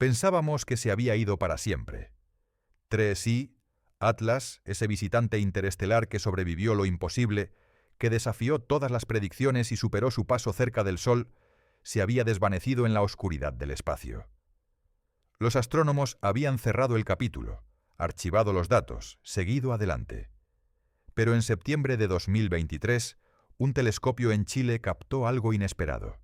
Pensábamos que se había ido para siempre. 3i, Atlas, ese visitante interestelar que sobrevivió lo imposible, que desafió todas las predicciones y superó su paso cerca del Sol, se había desvanecido en la oscuridad del espacio. Los astrónomos habían cerrado el capítulo, archivado los datos, seguido adelante. Pero en septiembre de 2023, un telescopio en Chile captó algo inesperado.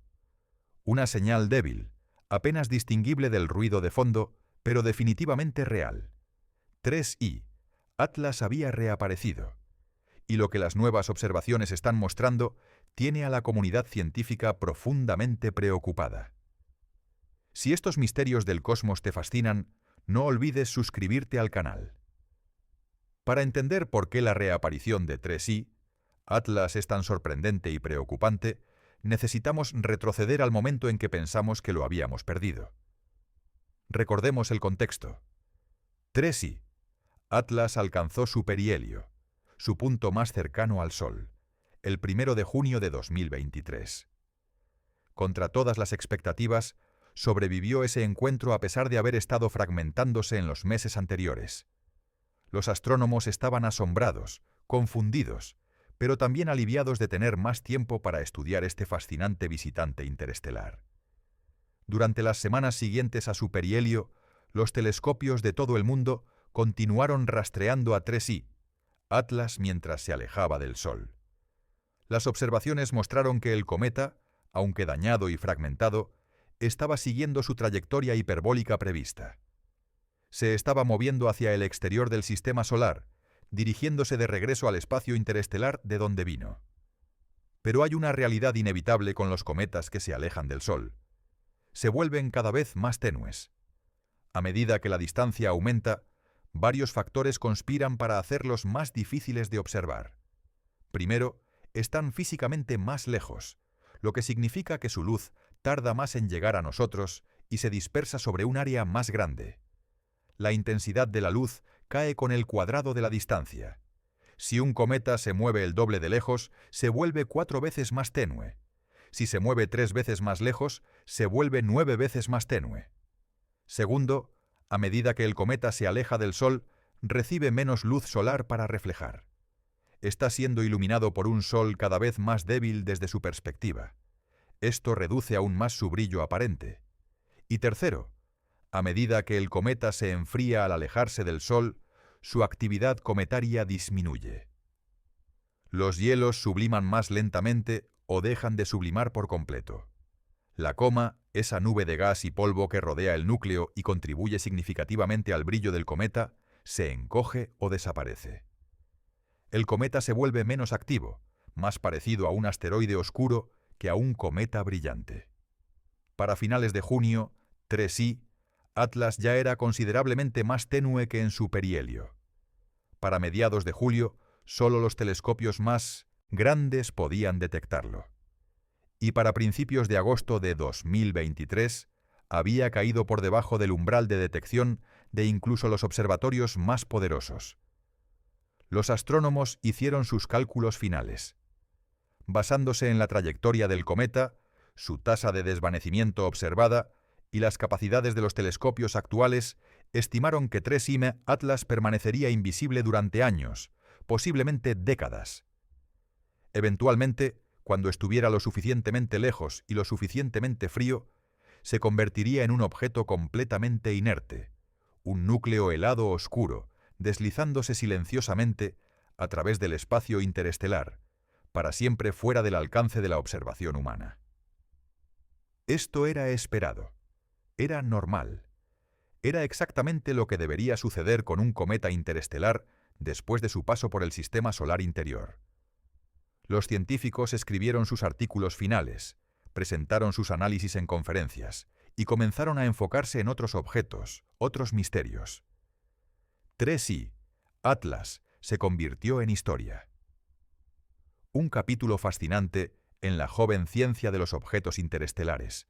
Una señal débil, apenas distinguible del ruido de fondo, pero definitivamente real. 3i, Atlas había reaparecido. Y lo que las nuevas observaciones están mostrando tiene a la comunidad científica profundamente preocupada. Si estos misterios del cosmos te fascinan, no olvides suscribirte al canal. Para entender por qué la reaparición de 3i, Atlas, es tan sorprendente y preocupante, necesitamos retroceder al momento en que pensamos que lo habíamos perdido. Recordemos el contexto. 3i, Atlas alcanzó su perihelio, su punto más cercano al Sol, el 1 de junio de 2023. Contra todas las expectativas, sobrevivió ese encuentro a pesar de haber estado fragmentándose en los meses anteriores. Los astrónomos estaban asombrados, confundidos, pero también aliviados de tener más tiempo para estudiar este fascinante visitante interestelar. Durante las semanas siguientes a su perihelio, los telescopios de todo el mundo continuaron rastreando a 3i, Atlas, mientras se alejaba del Sol. Las observaciones mostraron que el cometa, aunque dañado y fragmentado, estaba siguiendo su trayectoria hiperbólica prevista. Se estaba moviendo hacia el exterior del sistema solar, dirigiéndose de regreso al espacio interestelar de donde vino. Pero hay una realidad inevitable con los cometas que se alejan del Sol. Se vuelven cada vez más tenues. A medida que la distancia aumenta, varios factores conspiran para hacerlos más difíciles de observar. Primero, están físicamente más lejos, lo que significa que su luz tarda más en llegar a nosotros y se dispersa sobre un área más grande. La intensidad de la luz cae con el cuadrado de la distancia. Si un cometa se mueve el doble de lejos, se vuelve 4 veces más tenue. Si se mueve 3 veces más lejos, se vuelve 9 veces más tenue. Segundo, a medida que el cometa se aleja del Sol, recibe menos luz solar para reflejar. Está siendo iluminado por un Sol cada vez más débil desde su perspectiva. Esto reduce aún más su brillo aparente. Y tercero, a medida que el cometa se enfría al alejarse del Sol, su actividad cometaria disminuye. Los hielos subliman más lentamente o dejan de sublimar por completo. La coma, esa nube de gas y polvo que rodea el núcleo y contribuye significativamente al brillo del cometa, se encoge o desaparece. El cometa se vuelve menos activo, más parecido a un asteroide oscuro que a un cometa brillante. Para finales de junio, 3i, Atlas ya era considerablemente más tenue que en su perihelio. Para mediados de julio, solo los telescopios más grandes podían detectarlo. Y para principios de agosto de 2023, había caído por debajo del umbral de detección de incluso los observatorios más poderosos. Los astrónomos hicieron sus cálculos finales. Basándose en la trayectoria del cometa, su tasa de desvanecimiento observada y las capacidades de los telescopios actuales, estimaron que 3i Atlas permanecería invisible durante años, posiblemente décadas. Eventualmente, cuando estuviera lo suficientemente lejos y lo suficientemente frío, se convertiría en un objeto completamente inerte, un núcleo helado oscuro, deslizándose silenciosamente a través del espacio interestelar, para siempre fuera del alcance de la observación humana. Esto era esperado. Era normal. Era exactamente lo que debería suceder con un cometa interestelar después de su paso por el sistema solar interior. Los científicos escribieron sus artículos finales, presentaron sus análisis en conferencias y comenzaron a enfocarse en otros objetos, otros misterios. 3i, Atlas, se convirtió en historia. Un capítulo fascinante en la joven ciencia de los objetos interestelares,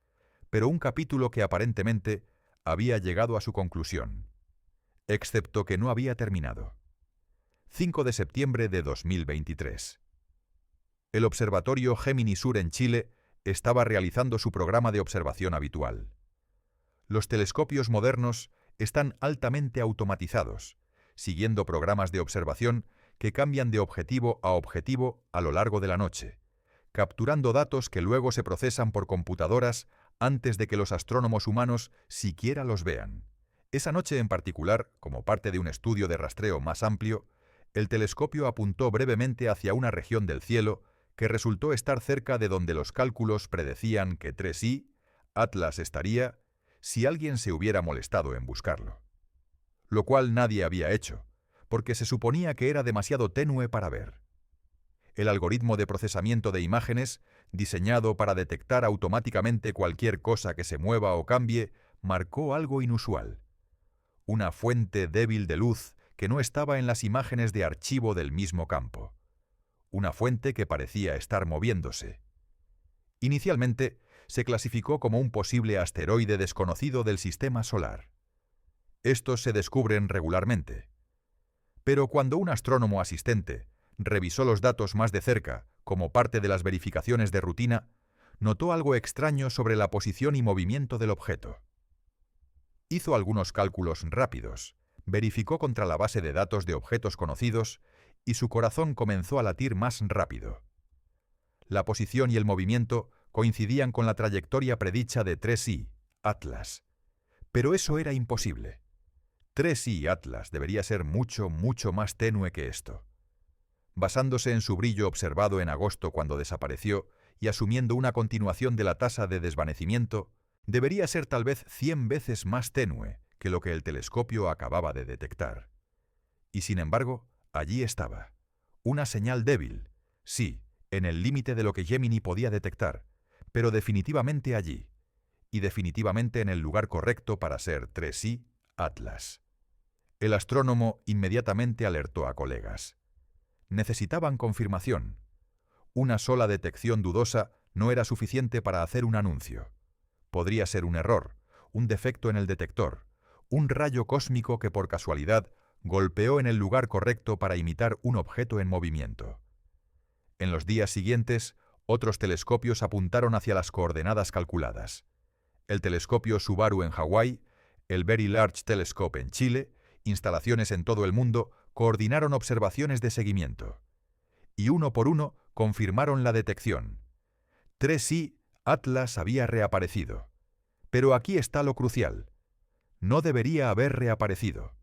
pero un capítulo que aparentemente había llegado a su conclusión, excepto que no había terminado. 5 de septiembre de 2023. El Observatorio Gemini Sur en Chile estaba realizando su programa de observación habitual. Los telescopios modernos están altamente automatizados, siguiendo programas de observación que cambian de objetivo a objetivo a lo largo de la noche, capturando datos que luego se procesan por computadoras antes de que los astrónomos humanos siquiera los vean. Esa noche en particular, como parte de un estudio de rastreo más amplio, el telescopio apuntó brevemente hacia una región del cielo que resultó estar cerca de donde los cálculos predecían que 3i, Atlas, estaría si alguien se hubiera molestado en buscarlo. Lo cual nadie había hecho, porque se suponía que era demasiado tenue para ver. El algoritmo de procesamiento de imágenes, diseñado para detectar automáticamente cualquier cosa que se mueva o cambie, marcó algo inusual. Una fuente débil de luz que no estaba en las imágenes de archivo del mismo campo. Una fuente que parecía estar moviéndose. Inicialmente, se clasificó como un posible asteroide desconocido del sistema solar. Estos se descubren regularmente. Pero cuando un astrónomo asistente revisó los datos más de cerca, como parte de las verificaciones de rutina, notó algo extraño sobre la posición y movimiento del objeto. Hizo algunos cálculos rápidos, verificó contra la base de datos de objetos conocidos y su corazón comenzó a latir más rápido. La posición y el movimiento coincidían con la trayectoria predicha de 3i, Atlas. Pero eso era imposible. 3i Atlas debería ser mucho, mucho más tenue que esto. Basándose en su brillo observado en agosto cuando desapareció y asumiendo una continuación de la tasa de desvanecimiento, debería ser tal vez 100 veces más tenue que lo que el telescopio acababa de detectar. Y sin embargo, allí estaba. Una señal débil, sí, en el límite de lo que Gemini podía detectar, pero definitivamente allí, y definitivamente en el lugar correcto para ser 3i Atlas. El astrónomo inmediatamente alertó a colegas. Necesitaban confirmación. Una sola detección dudosa no era suficiente para hacer un anuncio. Podría ser un error, un defecto en el detector, un rayo cósmico que por casualidad golpeó en el lugar correcto para imitar un objeto en movimiento. En los días siguientes, otros telescopios apuntaron hacia las coordenadas calculadas. El telescopio Subaru en Hawái, el Very Large Telescope en Chile, instalaciones en todo el mundo coordinaron observaciones de seguimiento. Y uno por uno confirmaron la detección. 3i Atlas había reaparecido. Pero aquí está lo crucial. No debería haber reaparecido.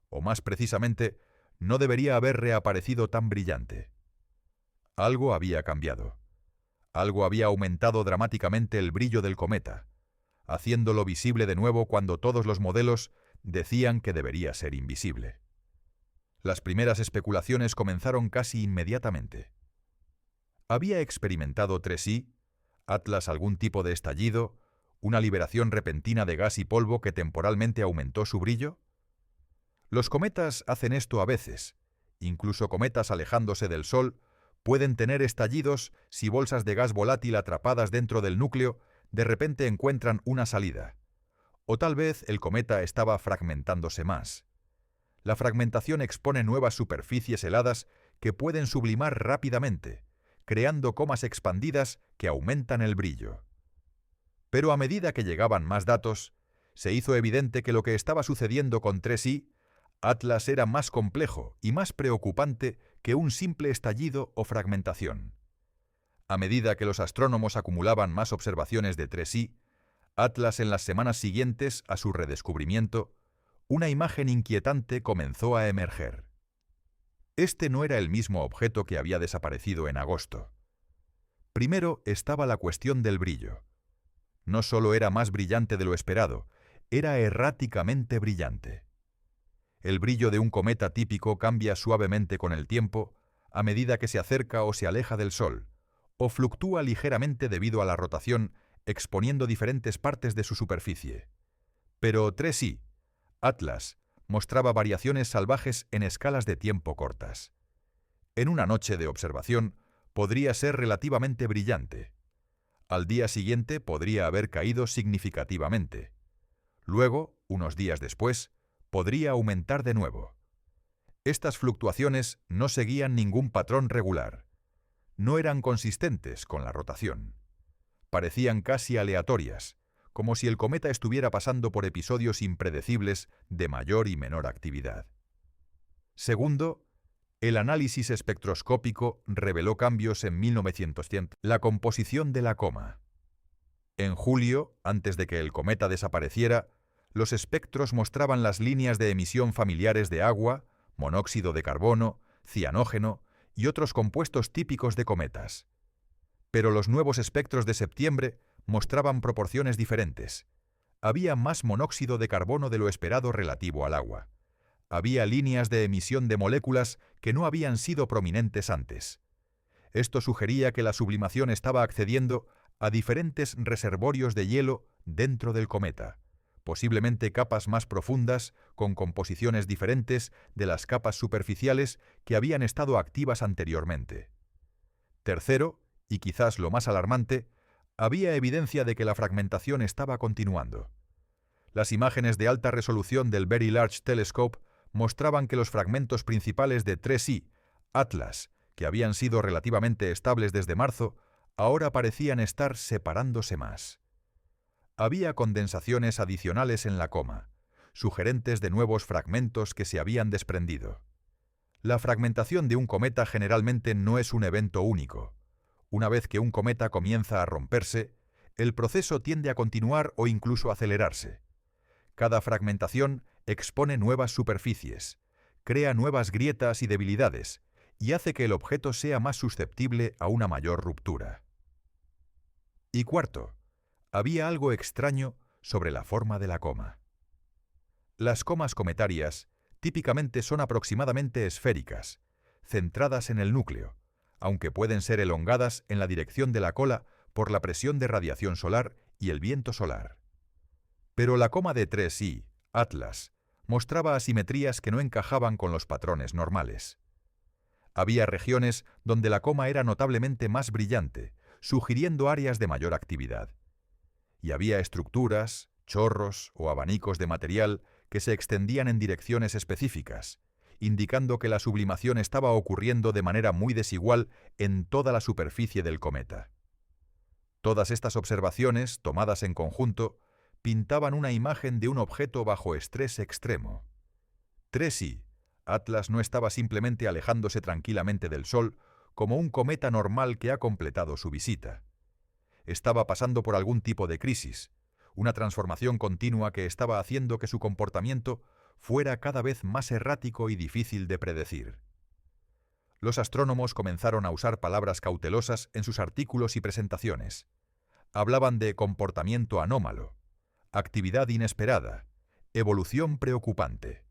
O más precisamente, no debería haber reaparecido tan brillante. Algo había cambiado. Algo había aumentado dramáticamente el brillo del cometa, haciéndolo visible de nuevo cuando todos los modelos decían que debería ser invisible. Las primeras especulaciones comenzaron casi inmediatamente. ¿Había experimentado 3i, Atlas, algún tipo de estallido, una liberación repentina de gas y polvo que temporalmente aumentó su brillo? Los cometas hacen esto a veces. Incluso cometas alejándose del Sol pueden tener estallidos si bolsas de gas volátil atrapadas dentro del núcleo de repente encuentran una salida. O tal vez el cometa estaba fragmentándose más. La fragmentación expone nuevas superficies heladas que pueden sublimar rápidamente, creando comas expandidas que aumentan el brillo. Pero a medida que llegaban más datos, se hizo evidente que lo que estaba sucediendo con 3i, Atlas, era más complejo y más preocupante que un simple estallido o fragmentación. A medida que los astrónomos acumulaban más observaciones de 3i, Atlas, en las semanas siguientes a su redescubrimiento, una imagen inquietante comenzó a emerger. Este no era el mismo objeto que había desaparecido en agosto. Primero estaba la cuestión del brillo. No solo era más brillante de lo esperado, era erráticamente brillante. El brillo de un cometa típico cambia suavemente con el tiempo a medida que se acerca o se aleja del Sol, o fluctúa ligeramente debido a la rotación, exponiendo diferentes partes de su superficie. Pero 3i, Atlas, mostraba variaciones salvajes en escalas de tiempo cortas. En una noche de observación podría ser relativamente brillante. Al día siguiente podría haber caído significativamente. Luego, unos días después, podría aumentar de nuevo. Estas fluctuaciones no seguían ningún patrón regular. No eran consistentes con la rotación. Parecían casi aleatorias, como si el cometa estuviera pasando por episodios impredecibles de mayor y menor actividad. Segundo, el análisis espectroscópico reveló cambios en 1900. La composición de la coma. En julio, antes de que el cometa desapareciera, los espectros mostraban las líneas de emisión familiares de agua, monóxido de carbono, cianógeno y otros compuestos típicos de cometas. Pero los nuevos espectros de septiembre mostraban proporciones diferentes. Había más monóxido de carbono de lo esperado relativo al agua. Había líneas de emisión de moléculas que no habían sido prominentes antes. Esto sugería que la sublimación estaba accediendo a diferentes reservorios de hielo dentro del cometa, posiblemente capas más profundas con composiciones diferentes de las capas superficiales que habían estado activas anteriormente. Tercero, y quizás lo más alarmante, había evidencia de que la fragmentación estaba continuando. Las imágenes de alta resolución del Very Large Telescope mostraban que los fragmentos principales de 3I, Atlas, que habían sido relativamente estables desde marzo, ahora parecían estar separándose más. Había condensaciones adicionales en la coma, sugerentes de nuevos fragmentos que se habían desprendido. La fragmentación de un cometa generalmente no es un evento único. Una vez que un cometa comienza a romperse, el proceso tiende a continuar o incluso acelerarse. Cada fragmentación expone nuevas superficies, crea nuevas grietas y debilidades, y hace que el objeto sea más susceptible a una mayor ruptura. Y cuarto, había algo extraño sobre la forma de la coma. Las comas cometarias típicamente son aproximadamente esféricas, centradas en el núcleo, aunque pueden ser elongadas en la dirección de la cola por la presión de radiación solar y el viento solar. Pero la coma de 3I, Atlas, mostraba asimetrías que no encajaban con los patrones normales. Había regiones donde la coma era notablemente más brillante, sugiriendo áreas de mayor actividad. Y había estructuras, chorros o abanicos de material que se extendían en direcciones específicas, indicando que la sublimación estaba ocurriendo de manera muy desigual en toda la superficie del cometa. Todas estas observaciones, tomadas en conjunto, pintaban una imagen de un objeto bajo estrés extremo. 3I, Atlas no estaba simplemente alejándose tranquilamente del Sol como un cometa normal que ha completado su visita. Estaba pasando por algún tipo de crisis, una transformación continua que estaba haciendo que su comportamiento fuera cada vez más errático y difícil de predecir. Los astrónomos comenzaron a usar palabras cautelosas en sus artículos y presentaciones. Hablaban de comportamiento anómalo, actividad inesperada, evolución preocupante.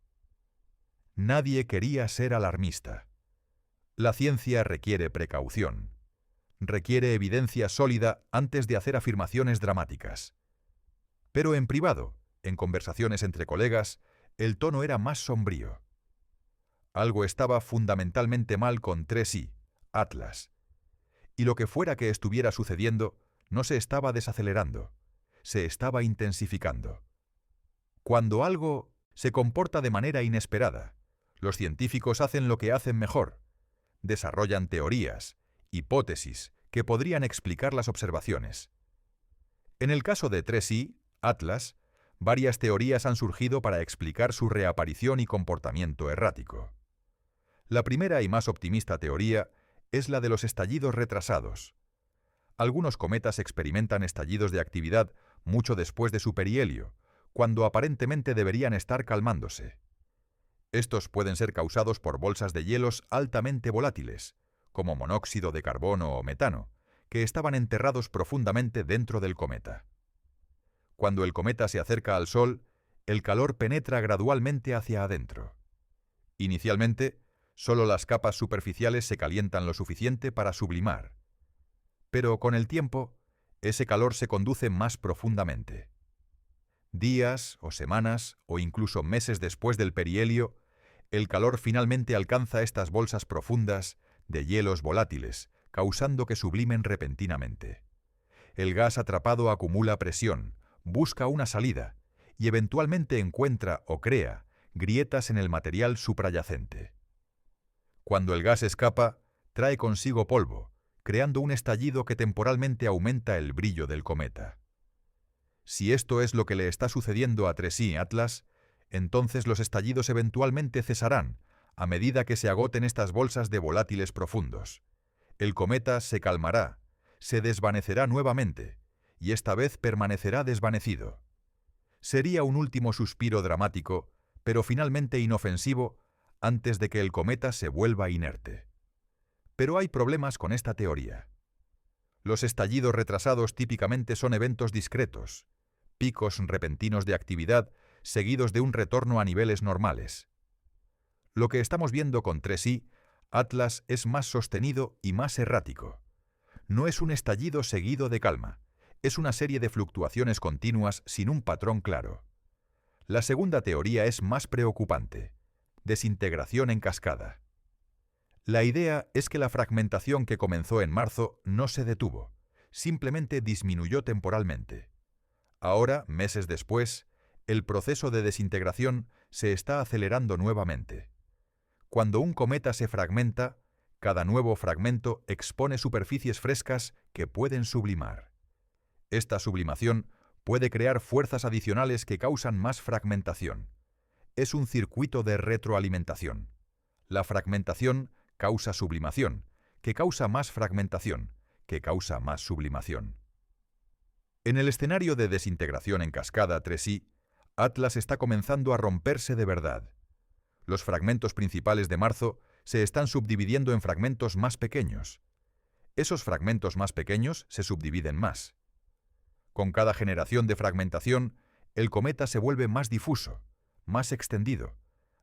Nadie quería ser alarmista. La ciencia requiere precaución. Requiere evidencia sólida antes de hacer afirmaciones dramáticas. Pero en privado, en conversaciones entre colegas, el tono era más sombrío. Algo estaba fundamentalmente mal con 3I, Atlas. Y lo que fuera que estuviera sucediendo, no se estaba desacelerando, se estaba intensificando. Cuando algo se comporta de manera inesperada, los científicos hacen lo que hacen mejor. Desarrollan teorías, hipótesis, que podrían explicar las observaciones. En el caso de 3I, Atlas, varias teorías han surgido para explicar su reaparición y comportamiento errático. La primera y más optimista teoría es la de los estallidos retrasados. Algunos cometas experimentan estallidos de actividad mucho después de su perihelio, cuando aparentemente deberían estar calmándose. Estos pueden ser causados por bolsas de hielos altamente volátiles, como monóxido de carbono o metano, que estaban enterrados profundamente dentro del cometa. Cuando el cometa se acerca al Sol, el calor penetra gradualmente hacia adentro. Inicialmente, solo las capas superficiales se calientan lo suficiente para sublimar. Pero con el tiempo, ese calor se conduce más profundamente. Días o semanas o incluso meses después del perihelio, el calor finalmente alcanza estas bolsas profundas de hielos volátiles, causando que sublimen repentinamente. El gas atrapado acumula presión, busca una salida y eventualmente encuentra o crea grietas en el material suprayacente. Cuando el gas escapa, trae consigo polvo, creando un estallido que temporalmente aumenta el brillo del cometa. Si esto es lo que le está sucediendo a 3i Atlas, entonces los estallidos eventualmente cesarán a medida que se agoten estas bolsas de volátiles profundos. El cometa se calmará, se desvanecerá nuevamente, y esta vez permanecerá desvanecido. Sería un último suspiro dramático, pero finalmente inofensivo, antes de que el cometa se vuelva inerte. Pero hay problemas con esta teoría. Los estallidos retrasados típicamente son eventos discretos, picos repentinos de actividad seguidos de un retorno a niveles normales. Lo que estamos viendo con 3i Atlas es más sostenido y más errático. No es un estallido seguido de calma, es una serie de fluctuaciones continuas sin un patrón claro. La segunda teoría es más preocupante: desintegración en cascada. La idea es que la fragmentación que comenzó en marzo no se detuvo, simplemente disminuyó temporalmente. Ahora, meses después, el proceso de desintegración se está acelerando nuevamente. Cuando un cometa se fragmenta, cada nuevo fragmento expone superficies frescas que pueden sublimar. Esta sublimación puede crear fuerzas adicionales que causan más fragmentación. Es un circuito de retroalimentación. La fragmentación causa sublimación, que causa más fragmentación, que causa más sublimación. En el escenario de desintegración en cascada 3i, Atlas está comenzando a romperse de verdad. Los fragmentos principales de marzo se están subdividiendo en fragmentos más pequeños. Esos fragmentos más pequeños se subdividen más. Con cada generación de fragmentación, el cometa se vuelve más difuso, más extendido,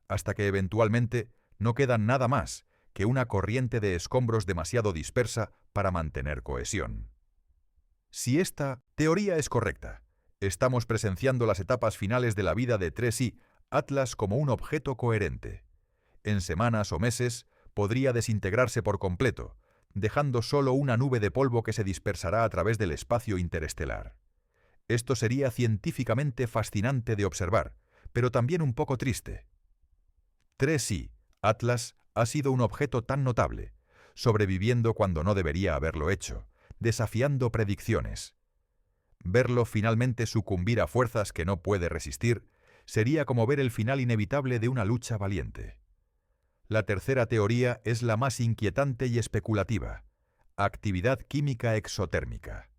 hasta que eventualmente no queda nada más que una corriente de escombros demasiado dispersa para mantener cohesión. Si esta teoría es correcta, estamos presenciando las etapas finales de la vida de 3i Atlas como un objeto coherente. En semanas o meses podría desintegrarse por completo, dejando solo una nube de polvo que se dispersará a través del espacio interestelar. Esto sería científicamente fascinante de observar, pero también un poco triste. 3i Atlas ha sido un objeto tan notable, sobreviviendo cuando no debería haberlo hecho, desafiando predicciones. Verlo finalmente sucumbir a fuerzas que no puede resistir sería como ver el final inevitable de una lucha valiente. La tercera teoría es la más inquietante y especulativa: actividad química exotérmica.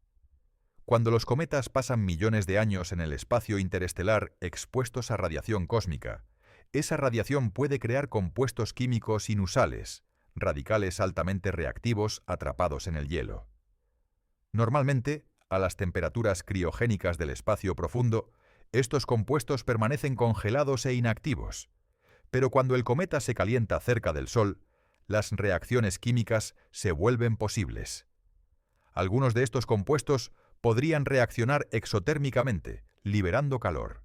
Cuando los cometas pasan millones de años en el espacio interestelar expuestos a radiación cósmica, esa radiación puede crear compuestos químicos inusuales, radicales altamente reactivos atrapados en el hielo. Normalmente, a las temperaturas criogénicas del espacio profundo, estos compuestos permanecen congelados e inactivos, pero cuando el cometa se calienta cerca del Sol, las reacciones químicas se vuelven posibles. Algunos de estos compuestos podrían reaccionar exotérmicamente, liberando calor.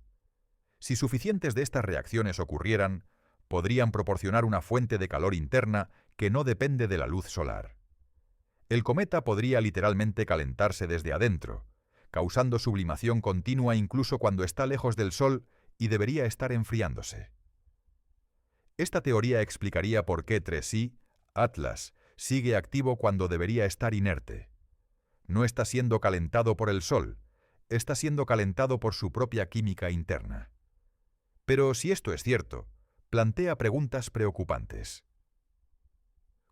Si suficientes de estas reacciones ocurrieran, podrían proporcionar una fuente de calor interna que no depende de la luz solar. El cometa podría literalmente calentarse desde adentro, causando sublimación continua incluso cuando está lejos del Sol y debería estar enfriándose. Esta teoría explicaría por qué 3i Atlas sigue activo cuando debería estar inerte. No está siendo calentado por el Sol, está siendo calentado por su propia química interna. Pero si esto es cierto, plantea preguntas preocupantes.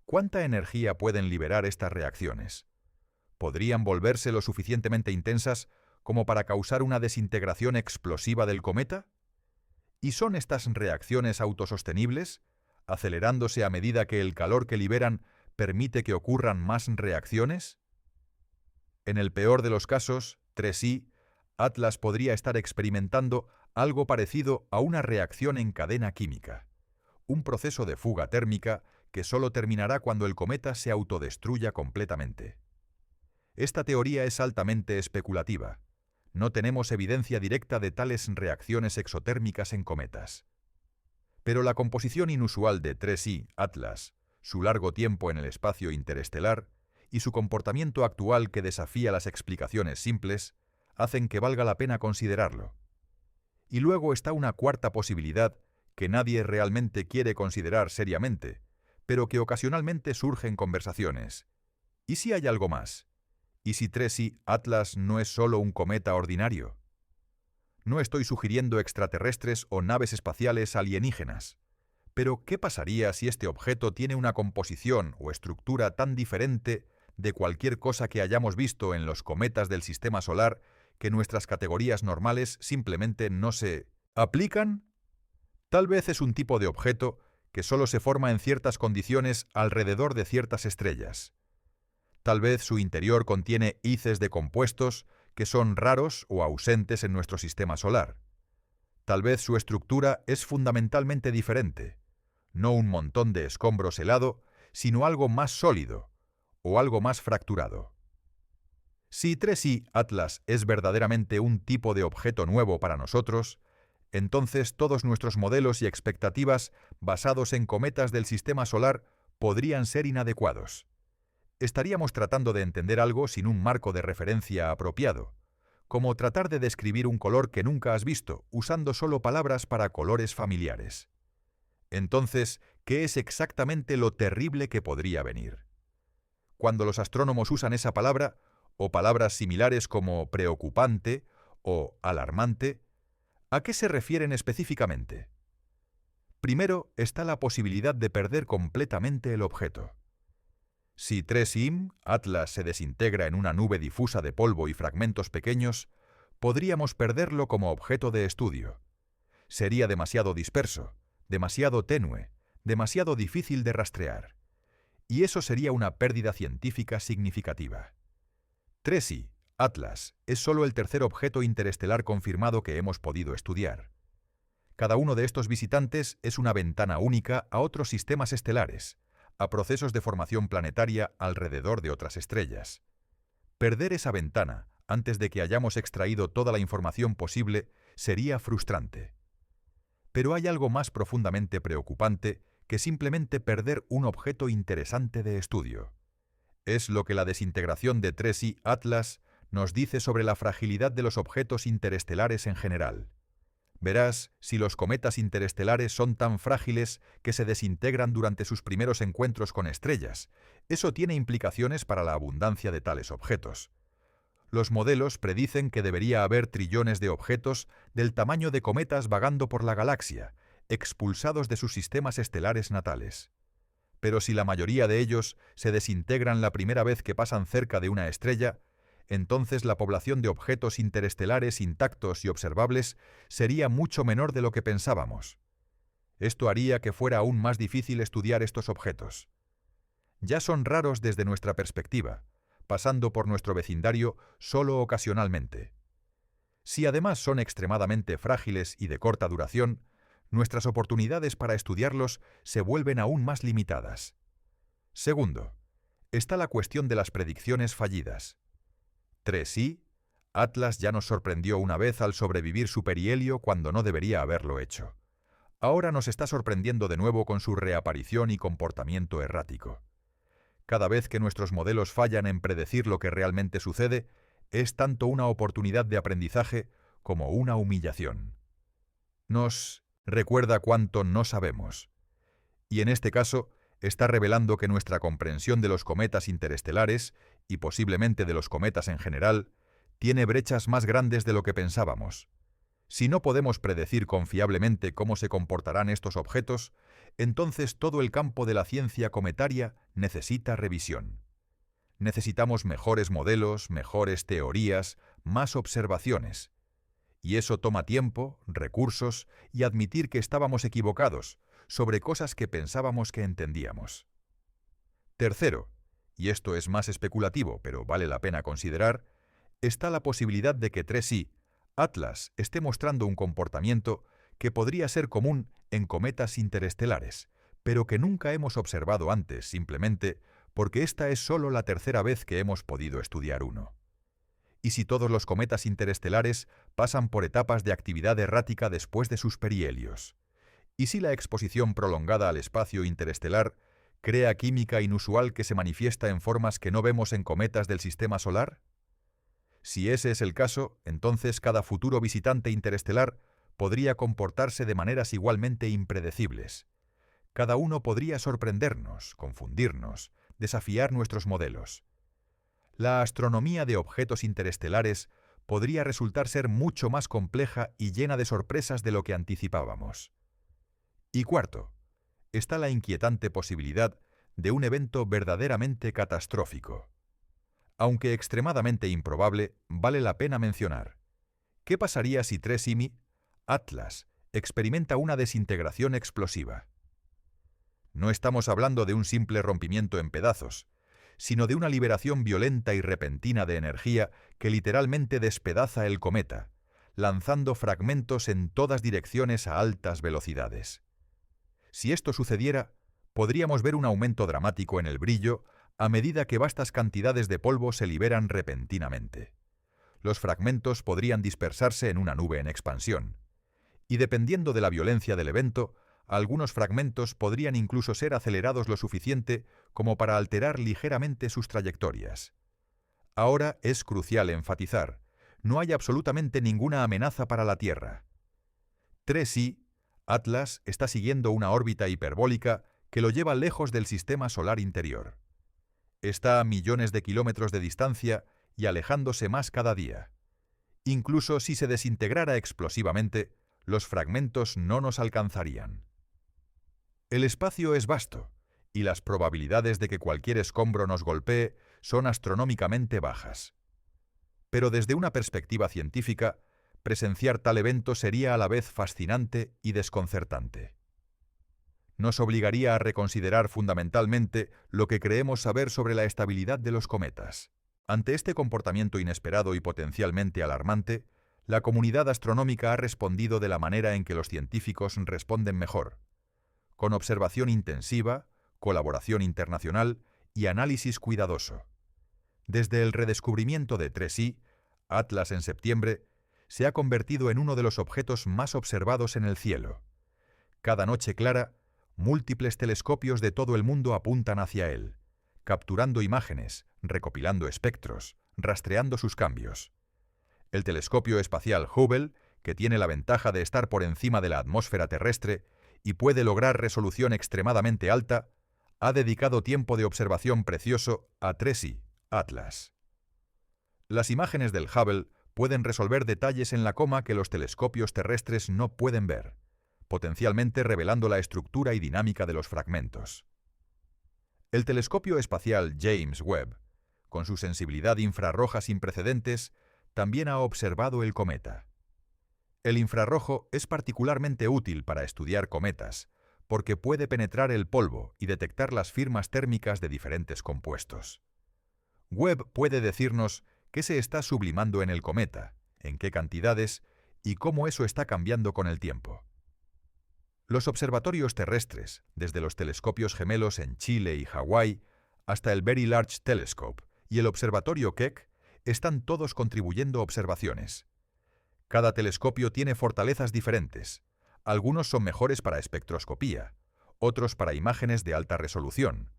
¿Cuánta energía pueden liberar estas reacciones? ¿Podrían volverse lo suficientemente intensas como para causar una desintegración explosiva del cometa? ¿Y son estas reacciones autosostenibles, acelerándose a medida que el calor que liberan permite que ocurran más reacciones? En el peor de los casos, 3i Atlas podría estar experimentando algo parecido a una reacción en cadena química, un proceso de fuga térmica que solo terminará cuando el cometa se autodestruya completamente. Esta teoría es altamente especulativa. No tenemos evidencia directa de tales reacciones exotérmicas en cometas. Pero la composición inusual de 3i Atlas, su largo tiempo en el espacio interestelar y su comportamiento actual que desafía las explicaciones simples, hacen que valga la pena considerarlo. Y luego está una cuarta posibilidad que nadie realmente quiere considerar seriamente, pero que ocasionalmente surge en conversaciones. ¿Y si hay algo más? ¿Y si 3i Atlas no es solo un cometa ordinario? No estoy sugiriendo extraterrestres o naves espaciales alienígenas. Pero, ¿qué pasaría si este objeto tiene una composición o estructura tan diferente de cualquier cosa que hayamos visto en los cometas del Sistema Solar que nuestras categorías normales simplemente no se aplican? Tal vez es un tipo de objeto que solo se forma en ciertas condiciones alrededor de ciertas estrellas. Tal vez su interior contiene íces de compuestos que son raros o ausentes en nuestro sistema solar. Tal vez su estructura es fundamentalmente diferente, no un montón de escombros helado, sino algo más sólido o algo más fracturado. Si 3i Atlas es verdaderamente un tipo de objeto nuevo para nosotros, entonces todos nuestros modelos y expectativas basados en cometas del sistema solar podrían ser inadecuados. Estaríamos tratando de entender algo sin un marco de referencia apropiado, como tratar de describir un color que nunca has visto, usando solo palabras para colores familiares. Entonces, ¿qué es exactamente lo terrible que podría venir? Cuando los astrónomos usan esa palabra, o palabras similares como preocupante o alarmante, ¿a qué se refieren específicamente? Primero está la posibilidad de perder completamente el objeto. Si 3i Atlas se desintegra en una nube difusa de polvo y fragmentos pequeños, podríamos perderlo como objeto de estudio. Sería demasiado disperso, demasiado tenue, demasiado difícil de rastrear. Y eso sería una pérdida científica significativa. 3i Atlas es solo el tercer objeto interestelar confirmado que hemos podido estudiar. Cada uno de estos visitantes es una ventana única a otros sistemas estelares, a procesos de formación planetaria alrededor de otras estrellas. Perder esa ventana antes de que hayamos extraído toda la información posible sería frustrante. Pero hay algo más profundamente preocupante que simplemente perder un objeto interesante de estudio. Es lo que la desintegración de 3i Atlas nos dice sobre la fragilidad de los objetos interestelares en general. Verás, si los cometas interestelares son tan frágiles que se desintegran durante sus primeros encuentros con estrellas, eso tiene implicaciones para la abundancia de tales objetos. Los modelos predicen que debería haber trillones de objetos del tamaño de cometas vagando por la galaxia, expulsados de sus sistemas estelares natales. Pero si la mayoría de ellos se desintegran la primera vez que pasan cerca de una estrella, entonces la población de objetos interestelares intactos y observables sería mucho menor de lo que pensábamos. Esto haría que fuera aún más difícil estudiar estos objetos. Ya son raros desde nuestra perspectiva, pasando por nuestro vecindario solo ocasionalmente. Si además son extremadamente frágiles y de corta duración, nuestras oportunidades para estudiarlos se vuelven aún más limitadas. Segundo, está la cuestión de las predicciones fallidas. 3i Atlas ya nos sorprendió una vez al sobrevivir su perihelio cuando no debería haberlo hecho. Ahora nos está sorprendiendo de nuevo con su reaparición y comportamiento errático. Cada vez que nuestros modelos fallan en predecir lo que realmente sucede, es tanto una oportunidad de aprendizaje como una humillación. Nos recuerda cuánto no sabemos. Y en este caso, está revelando que nuestra comprensión de los cometas interestelares, y posiblemente de los cometas en general, tiene brechas más grandes de lo que pensábamos. Si no podemos predecir confiablemente cómo se comportarán estos objetos, entonces todo el campo de la ciencia cometaria necesita revisión. Necesitamos mejores modelos, mejores teorías, más observaciones. Y eso toma tiempo, recursos y admitir que estábamos equivocados sobre cosas que pensábamos que entendíamos. Tercero, y esto es más especulativo, pero vale la pena considerar, está la posibilidad de que 3i Atlas esté mostrando un comportamiento que podría ser común en cometas interestelares, pero que nunca hemos observado antes simplemente porque esta es solo la tercera vez que hemos podido estudiar uno. ¿Y si todos los cometas interestelares pasan por etapas de actividad errática después de sus perihelios? ¿Y si la exposición prolongada al espacio interestelar crea química inusual que se manifiesta en formas que no vemos en cometas del sistema solar? Si ese es el caso, entonces cada futuro visitante interestelar podría comportarse de maneras igualmente impredecibles. Cada uno podría sorprendernos, confundirnos, desafiar nuestros modelos. La astronomía de objetos interestelares podría resultar ser mucho más compleja y llena de sorpresas de lo que anticipábamos. Y cuarto, está la inquietante posibilidad de un evento verdaderamente catastrófico. Aunque extremadamente improbable, vale la pena mencionar. ¿Qué pasaría si 3i Atlas experimenta una desintegración explosiva? No estamos hablando de un simple rompimiento en pedazos, sino de una liberación violenta y repentina de energía que literalmente despedaza el cometa, lanzando fragmentos en todas direcciones a altas velocidades. Si esto sucediera, podríamos ver un aumento dramático en el brillo a medida que vastas cantidades de polvo se liberan repentinamente. Los fragmentos podrían dispersarse en una nube en expansión, y dependiendo de la violencia del evento, algunos fragmentos podrían incluso ser acelerados lo suficiente como para alterar ligeramente sus trayectorias. Ahora es crucial enfatizar, no hay absolutamente ninguna amenaza para la Tierra. 3i Atlas está siguiendo una órbita hiperbólica que lo lleva lejos del sistema solar interior. Está a millones de kilómetros de distancia y alejándose más cada día. Incluso si se desintegrara explosivamente, los fragmentos no nos alcanzarían. El espacio es vasto, y las probabilidades de que cualquier escombro nos golpee son astronómicamente bajas. Pero desde una perspectiva científica, presenciar tal evento sería a la vez fascinante y desconcertante. Nos obligaría a reconsiderar fundamentalmente lo que creemos saber sobre la estabilidad de los cometas. Ante este comportamiento inesperado y potencialmente alarmante, la comunidad astronómica ha respondido de la manera en que los científicos responden mejor, con observación intensiva, colaboración internacional y análisis cuidadoso. Desde el redescubrimiento de 3i, Atlas en septiembre, se ha convertido en uno de los objetos más observados en el cielo. Cada noche clara, múltiples telescopios de todo el mundo apuntan hacia él, capturando imágenes, recopilando espectros, rastreando sus cambios. El telescopio espacial Hubble, que tiene la ventaja de estar por encima de la atmósfera terrestre y puede lograr resolución extremadamente alta, ha dedicado tiempo de observación precioso a 3i Atlas. Las imágenes del Hubble pueden resolver detalles en la coma que los telescopios terrestres no pueden ver, potencialmente revelando la estructura y dinámica de los fragmentos. El telescopio espacial James Webb, con su sensibilidad infrarroja sin precedentes, también ha observado el cometa. El infrarrojo es particularmente útil para estudiar cometas, porque puede penetrar el polvo y detectar las firmas térmicas de diferentes compuestos. Webb puede decirnos qué se está sublimando en el cometa, en qué cantidades y cómo eso está cambiando con el tiempo. Los observatorios terrestres, desde los telescopios gemelos en Chile y Hawái hasta el Very Large Telescope y el observatorio Keck, están todos contribuyendo observaciones. Cada telescopio tiene fortalezas diferentes. Algunos son mejores para espectroscopía, otros para imágenes de alta resolución,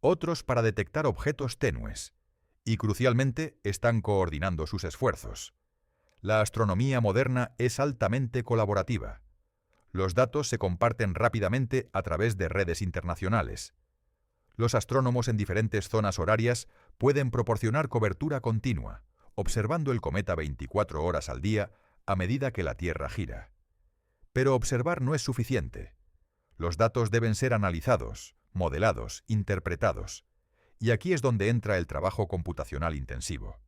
otros para detectar objetos tenues, y crucialmente están coordinando sus esfuerzos. La astronomía moderna es altamente colaborativa. Los datos se comparten rápidamente a través de redes internacionales. Los astrónomos en diferentes zonas horarias pueden proporcionar cobertura continua, observando el cometa 24 horas al día a medida que la Tierra gira. Pero observar no es suficiente. Los datos deben ser analizados, modelados, interpretados. Y aquí es donde entra el trabajo computacional intensivo.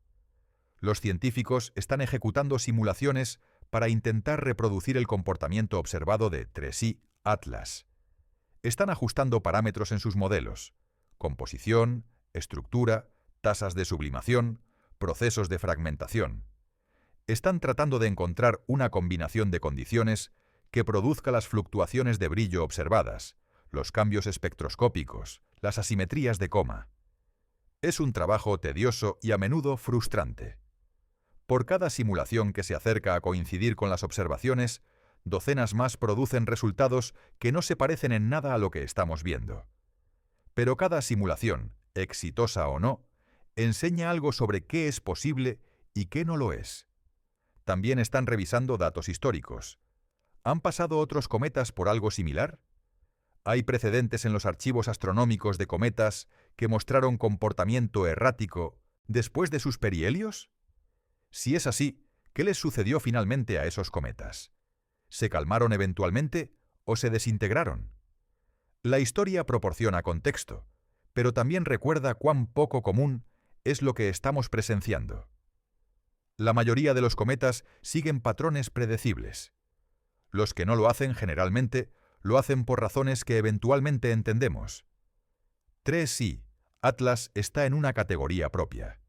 Los científicos están ejecutando simulaciones para intentar reproducir el comportamiento observado de 3i Atlas. Están ajustando parámetros en sus modelos: composición, estructura, tasas de sublimación, procesos de fragmentación. Están tratando de encontrar una combinación de condiciones que produzca las fluctuaciones de brillo observadas, los cambios espectroscópicos, las asimetrías de coma. Es un trabajo tedioso y a menudo frustrante. Por cada simulación que se acerca a coincidir con las observaciones, docenas más producen resultados que no se parecen en nada a lo que estamos viendo. Pero cada simulación, exitosa o no, enseña algo sobre qué es posible y qué no lo es. También están revisando datos históricos. ¿Han pasado otros cometas por algo similar? ¿Hay precedentes en los archivos astronómicos de cometas que mostraron comportamiento errático después de sus perihelios? Si es así, ¿Qué les sucedió finalmente a esos cometas? ¿Se calmaron eventualmente o se desintegraron? La historia proporciona contexto, pero también recuerda cuán poco común es lo que estamos presenciando. La mayoría de los cometas siguen patrones predecibles. Los que no lo hacen generalmente lo hacen por razones que eventualmente entendemos. 3i, Atlas está en una categoría propia,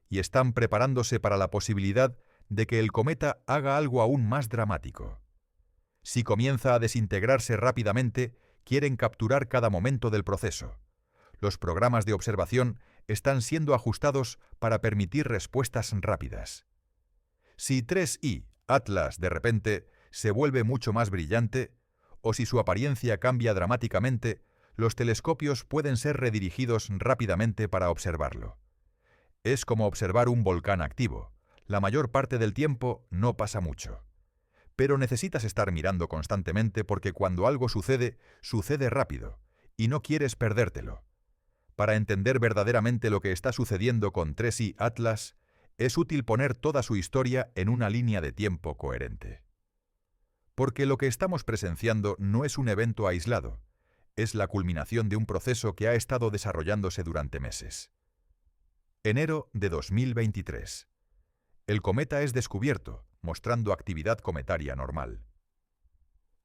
y están preparándose para la posibilidad de que el cometa haga algo aún más dramático. Si comienza a desintegrarse rápidamente, quieren capturar cada momento del proceso. Los programas de observación están siendo ajustados para permitir respuestas rápidas. Si 3i, Atlas, de repente, se vuelve mucho más brillante, o si su apariencia cambia dramáticamente, los telescopios pueden ser redirigidos rápidamente para observarlo. Es como observar un volcán activo. La mayor parte del tiempo no pasa mucho. Pero necesitas estar mirando constantemente porque cuando algo sucede, sucede rápido, y no quieres perdértelo. Para entender verdaderamente lo que está sucediendo con 3i Atlas, es útil poner toda su historia en una línea de tiempo coherente. Porque lo que estamos presenciando no es un evento aislado, es la culminación de un proceso que ha estado desarrollándose durante meses. Enero de 2023. El cometa es descubierto, mostrando actividad cometaria normal.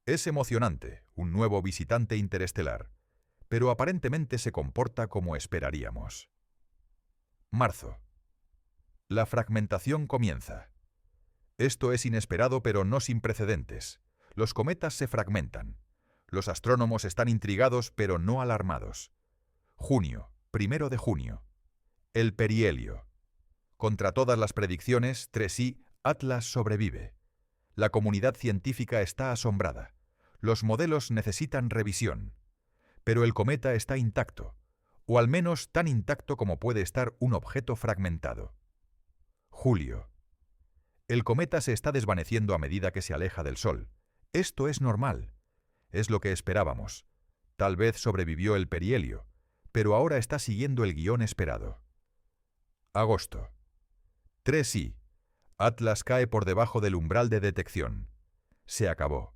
Es emocionante, un nuevo visitante interestelar, pero aparentemente se comporta como esperaríamos. Marzo. La fragmentación comienza. Esto es inesperado pero no sin precedentes. Los cometas se fragmentan. Los astrónomos están intrigados pero no alarmados. Junio, 1 de junio. El perihelio. Contra todas las predicciones, 3i, Atlas sobrevive. La comunidad científica está asombrada. Los modelos necesitan revisión. Pero el cometa está intacto, o al menos tan intacto como puede estar un objeto fragmentado. Julio. El cometa se está desvaneciendo a medida que se aleja del Sol. Esto es normal. Es lo que esperábamos. Tal vez sobrevivió el perihelio, pero ahora está siguiendo el guión esperado. Agosto. 3i. Atlas cae por debajo del umbral de detección. Se acabó.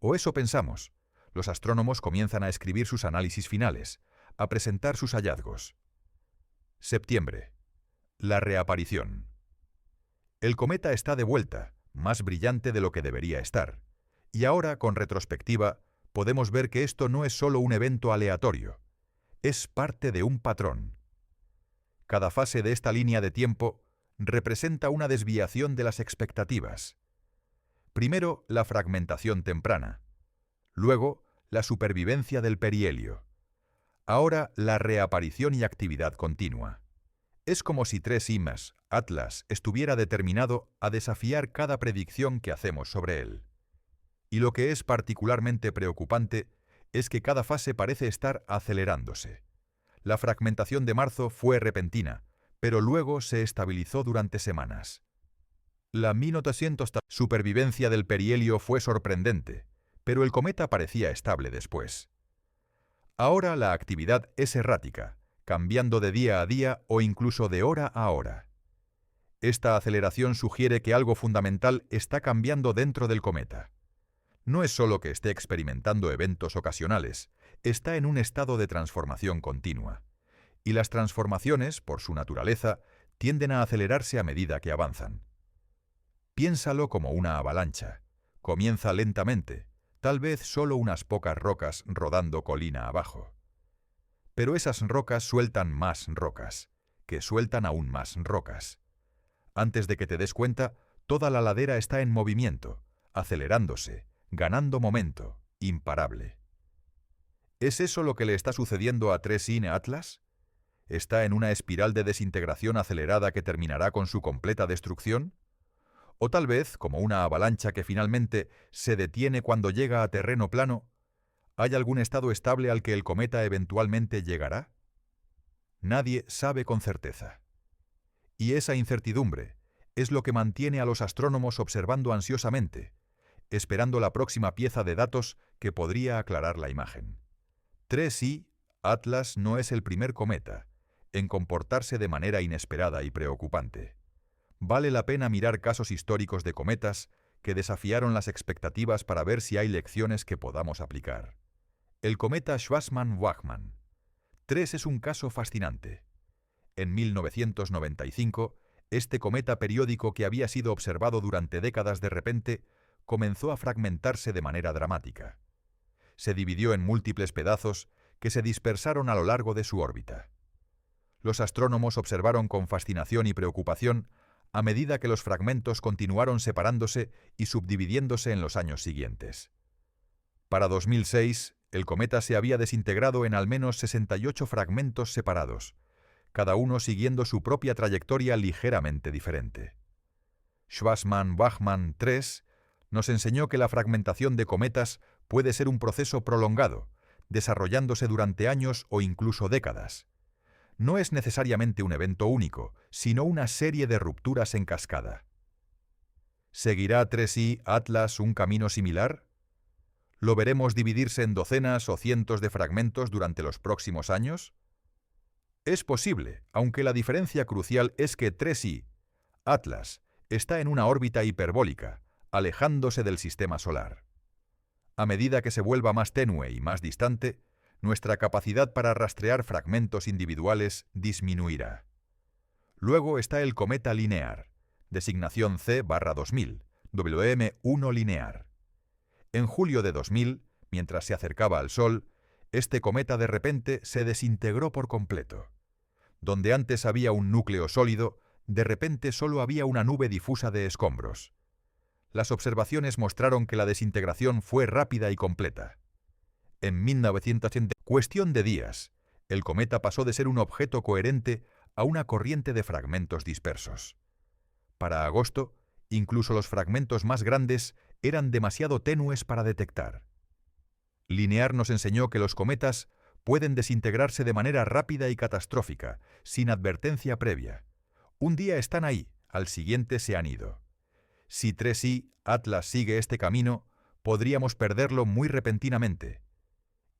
O eso pensamos. Los astrónomos comienzan a escribir sus análisis finales, a presentar sus hallazgos. Septiembre. La reaparición. El cometa está de vuelta, más brillante de lo que debería estar. Y ahora, con retrospectiva, podemos ver que esto no es solo un evento aleatorio. Es parte de un patrón. Cada fase de esta línea de tiempo representa una desviación de las expectativas. Primero, la fragmentación temprana. Luego, la supervivencia del perihelio. Ahora, la reaparición y actividad continua. Es como si 3i, Atlas, estuviera determinado a desafiar cada predicción que hacemos sobre él. Y lo que es particularmente preocupante es que cada fase parece estar acelerándose. La fragmentación de marzo fue repentina, pero luego se estabilizó durante semanas. La 1900 supervivencia del perihelio fue sorprendente, pero el cometa parecía estable después. Ahora la actividad es errática, cambiando de día a día o incluso de hora a hora. Esta aceleración sugiere que algo fundamental está cambiando dentro del cometa. No es solo que esté experimentando eventos ocasionales, está en un estado de transformación continua. Y las transformaciones, por su naturaleza, tienden a acelerarse a medida que avanzan. Piénsalo como una avalancha. Comienza lentamente, tal vez solo unas pocas rocas rodando colina abajo. Pero esas rocas sueltan más rocas, que sueltan aún más rocas. Antes de que te des cuenta, toda la ladera está en movimiento, acelerándose, ganando momento, imparable. ¿Es eso lo que le está sucediendo a 3i Atlas? ¿Está en una espiral de desintegración acelerada que terminará con su completa destrucción? O tal vez, como una avalancha que finalmente se detiene cuando llega a terreno plano, ¿hay algún estado estable al que el cometa eventualmente llegará? Nadie sabe con certeza. Y esa incertidumbre es lo que mantiene a los astrónomos observando ansiosamente, esperando la próxima pieza de datos que podría aclarar la imagen. 3i, Atlas no es el primer cometa en comportarse de manera inesperada y preocupante. vale la pena mirar casos históricos de cometas que desafiaron las expectativas para ver si hay lecciones que podamos aplicar. El cometa Schwarzmann-Wachmann 3 es un caso fascinante. En 1995, este cometa periódico que había sido observado durante décadas de repente comenzó a fragmentarse de manera dramática. Se dividió en múltiples pedazos que se dispersaron a lo largo de su órbita. Los astrónomos observaron con fascinación y preocupación a medida que los fragmentos continuaron separándose y subdividiéndose en los años siguientes. Para 2006, el cometa se había desintegrado en al menos 68 fragmentos separados, cada uno siguiendo su propia trayectoria ligeramente diferente. Schwarzmann-Wachmann 3 nos enseñó que la fragmentación de cometas puede ser un proceso prolongado, desarrollándose durante años o incluso décadas. No es necesariamente un evento único, sino una serie de rupturas en cascada. ¿Seguirá 3I Atlas un camino similar? ¿Lo veremos dividirse en docenas o cientos de fragmentos durante los próximos años? Es posible, aunque la diferencia crucial es que 3I Atlas está en una órbita hiperbólica, alejándose del sistema solar. A medida que se vuelva más tenue y más distante, nuestra capacidad para rastrear fragmentos individuales disminuirá. Luego está el cometa linear, designación C/2000, WM1 linear. En julio de 2000, mientras se acercaba al Sol, este cometa de repente se desintegró por completo. Donde antes había un núcleo sólido, de repente solo había una nube difusa de escombros. Las observaciones mostraron que la desintegración fue rápida y completa. En 1980, cuestión de días, el cometa pasó de ser un objeto coherente a una corriente de fragmentos dispersos. Para agosto, incluso los fragmentos más grandes eran demasiado tenues para detectar. Linear nos enseñó que los cometas pueden desintegrarse de manera rápida y catastrófica, sin advertencia previa. Un día están ahí, al siguiente se han ido. Si 3I Atlas sigue este camino, podríamos perderlo muy repentinamente.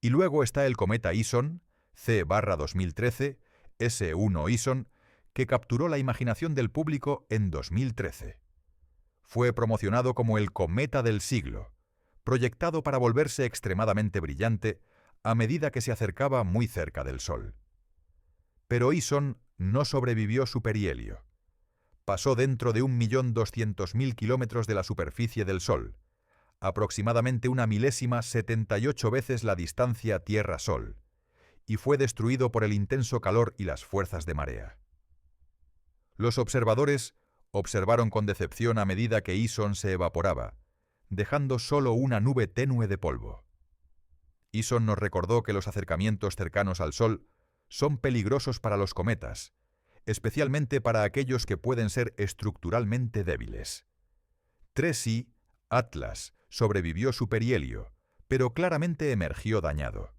Y luego está el cometa Ison, C/2013, S1 Ison, que capturó la imaginación del público en 2013. Fue promocionado como el cometa del siglo, proyectado para volverse extremadamente brillante a medida que se acercaba muy cerca del Sol. Pero Ison no sobrevivió su perihelio. Pasó dentro de 1.200.000 kilómetros de la superficie del Sol, aproximadamente una milésima 78 veces la distancia Tierra-Sol, y fue destruido por el intenso calor y las fuerzas de marea. Los observadores observaron con decepción a medida que Ison se evaporaba, dejando solo una nube tenue de polvo. Ison nos recordó que los acercamientos cercanos al Sol son peligrosos para los cometas, especialmente para aquellos que pueden ser estructuralmente débiles. 3I Atlas sobrevivió su perihelio, pero claramente emergió dañado.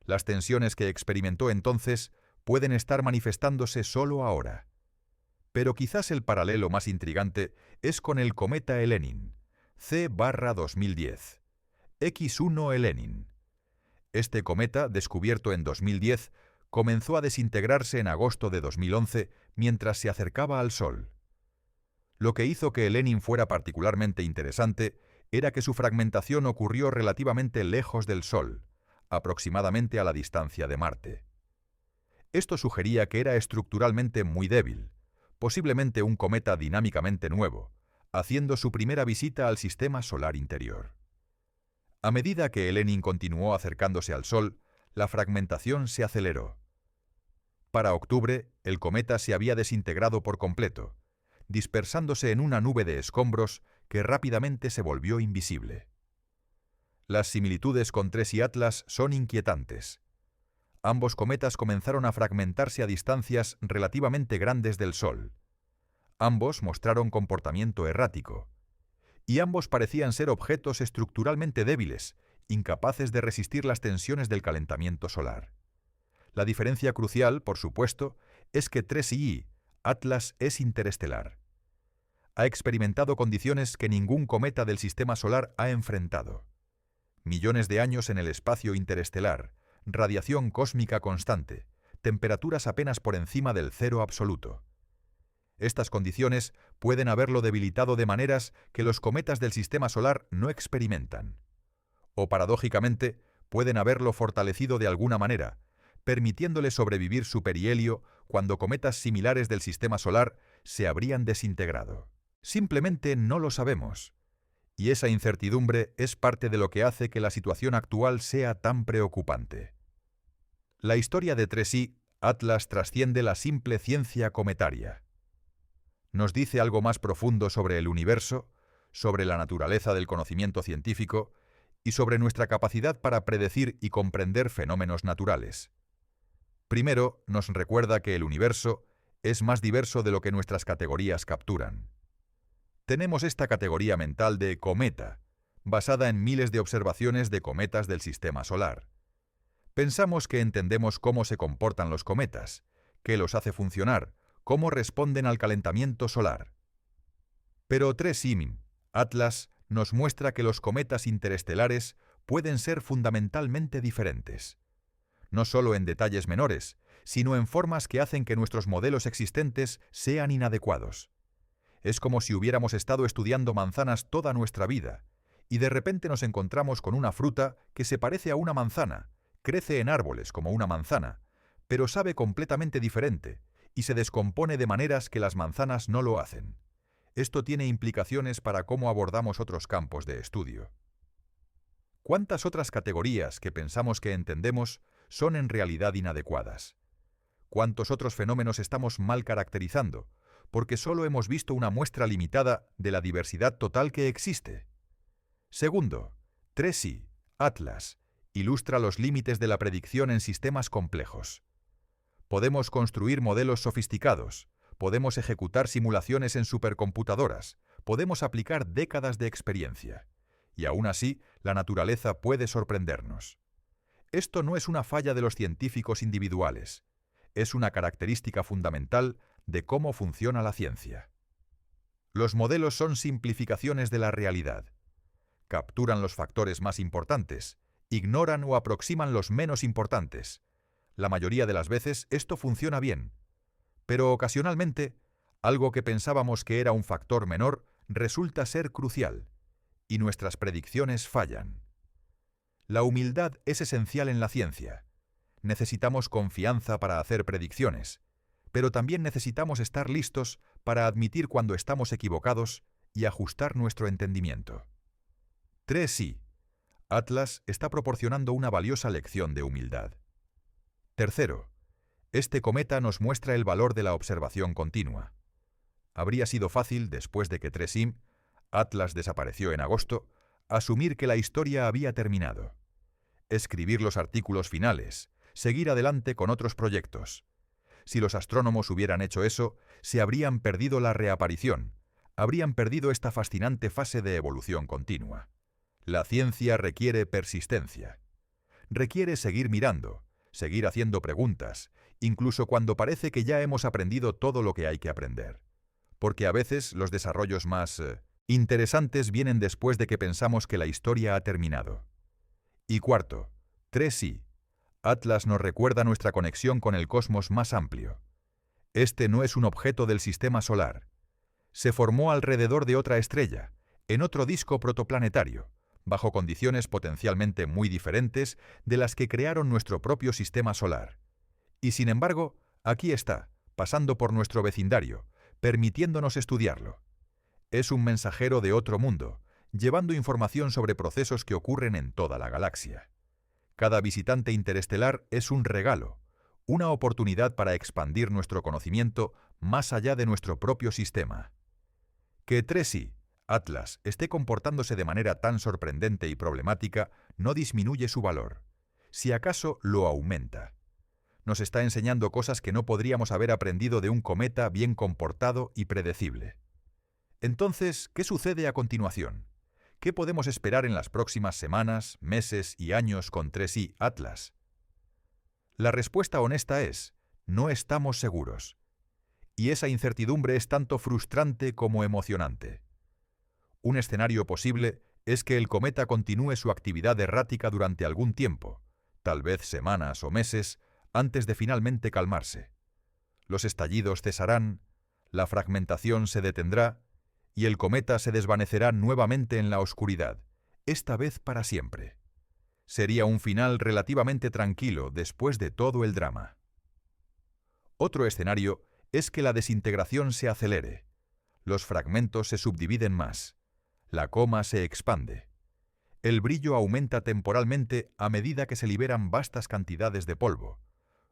Las tensiones que experimentó entonces pueden estar manifestándose solo ahora. Pero quizás el paralelo más intrigante es con el cometa Elenin, C/2010, X1 Elenin. Este cometa, descubierto en 2010, comenzó a desintegrarse en agosto de 2011 mientras se acercaba al Sol. Lo que hizo que Elenin fuera particularmente interesante era que su fragmentación ocurrió relativamente lejos del Sol, aproximadamente a la distancia de Marte. Esto sugería que era estructuralmente muy débil, posiblemente un cometa dinámicamente nuevo, haciendo su primera visita al sistema solar interior. A medida que Elenin continuó acercándose al Sol, la fragmentación se aceleró. Para octubre, el cometa se había desintegrado por completo, dispersándose en una nube de escombros que rápidamente se volvió invisible. Las similitudes con 3I Atlas son inquietantes. Ambos cometas comenzaron a fragmentarse a distancias relativamente grandes del Sol. Ambos mostraron comportamiento errático. Y ambos parecían ser objetos estructuralmente débiles, incapaces de resistir las tensiones del calentamiento solar. La diferencia crucial, por supuesto, es que 3I Atlas es interestelar. Ha experimentado condiciones que ningún cometa del sistema solar ha enfrentado. Millones de años en el espacio interestelar, radiación cósmica constante, temperaturas apenas por encima del cero absoluto. Estas condiciones pueden haberlo debilitado de maneras que los cometas del sistema solar no experimentan. O, paradójicamente, pueden haberlo fortalecido de alguna manera, permitiéndole sobrevivir su perihelio cuando cometas similares del sistema solar se habrían desintegrado. Simplemente no lo sabemos. Y esa incertidumbre es parte de lo que hace que la situación actual sea tan preocupante. La historia de 3i, Atlas, trasciende la simple ciencia cometaria. Nos dice algo más profundo sobre el universo, sobre la naturaleza del conocimiento científico y sobre nuestra capacidad para predecir y comprender fenómenos naturales. Primero, nos recuerda que el universo es más diverso de lo que nuestras categorías capturan. Tenemos esta categoría mental de cometa, basada en miles de observaciones de cometas del sistema solar. Pensamos que entendemos cómo se comportan los cometas, qué los hace funcionar, cómo responden al calentamiento solar. Pero 3i, Atlas, nos muestra que los cometas interestelares pueden ser fundamentalmente diferentes. No solo en detalles menores, sino en formas que hacen que nuestros modelos existentes sean inadecuados. Es como si hubiéramos estado estudiando manzanas toda nuestra vida, y de repente nos encontramos con una fruta que se parece a una manzana, crece en árboles como una manzana, pero sabe completamente diferente, y se descompone de maneras que las manzanas no lo hacen. Esto tiene implicaciones para cómo abordamos otros campos de estudio. ¿Cuántas otras categorías que pensamos que entendemos son en realidad inadecuadas? ¿Cuántos otros fenómenos estamos mal caracterizando, porque solo hemos visto una muestra limitada de la diversidad total que existe? Segundo, 3i, Atlas, ilustra los límites de la predicción en sistemas complejos. Podemos construir modelos sofisticados, podemos ejecutar simulaciones en supercomputadoras, podemos aplicar décadas de experiencia. Y aún así, la naturaleza puede sorprendernos. Esto no es una falla de los científicos individuales, es una característica fundamental de cómo funciona la ciencia. Los modelos son simplificaciones de la realidad. Capturan los factores más importantes, ignoran o aproximan los menos importantes. La mayoría de las veces esto funciona bien, pero ocasionalmente, algo que pensábamos que era un factor menor resulta ser crucial, y nuestras predicciones fallan. La humildad es esencial en la ciencia. Necesitamos confianza para hacer predicciones, pero también necesitamos estar listos para admitir cuando estamos equivocados y ajustar nuestro entendimiento. 3i, Atlas está proporcionando una valiosa lección de humildad. Tercero, este cometa nos muestra el valor de la observación continua. Habría sido fácil, después de que 3i, Atlas desapareció en agosto, asumir que la historia había terminado. Escribir los artículos finales, seguir adelante con otros proyectos. Si los astrónomos hubieran hecho eso, se habrían perdido la reaparición, habrían perdido esta fascinante fase de evolución continua. La ciencia requiere persistencia. Requiere seguir mirando, seguir haciendo preguntas, incluso cuando parece que ya hemos aprendido todo lo que hay que aprender. Porque a veces los desarrollos más interesantes vienen después de que pensamos que la historia ha terminado. Y cuarto, 3i, Atlas nos recuerda nuestra conexión con el cosmos más amplio. Este no es un objeto del sistema solar. Se formó alrededor de otra estrella, en otro disco protoplanetario, bajo condiciones potencialmente muy diferentes de las que crearon nuestro propio sistema solar. Y sin embargo, aquí está, pasando por nuestro vecindario, permitiéndonos estudiarlo. Es un mensajero de otro mundo, llevando información sobre procesos que ocurren en toda la galaxia. Cada visitante interestelar es un regalo, una oportunidad para expandir nuestro conocimiento más allá de nuestro propio sistema. Que 3i, Atlas, esté comportándose de manera tan sorprendente y problemática no disminuye su valor. Si acaso lo aumenta. Nos está enseñando cosas que no podríamos haber aprendido de un cometa bien comportado y predecible. Entonces, ¿qué sucede a continuación? ¿Qué podemos esperar en las próximas semanas, meses y años con 3i, Atlas? La respuesta honesta es, no estamos seguros. Y esa incertidumbre es tanto frustrante como emocionante. Un escenario posible es que el cometa continúe su actividad errática durante algún tiempo, tal vez semanas o meses, antes de finalmente calmarse. Los estallidos cesarán, la fragmentación se detendrá y el cometa se desvanecerá nuevamente en la oscuridad, esta vez para siempre. Sería un final relativamente tranquilo después de todo el drama. Otro escenario es que la desintegración se acelere. Los fragmentos se subdividen más. La coma se expande. El brillo aumenta temporalmente a medida que se liberan vastas cantidades de polvo.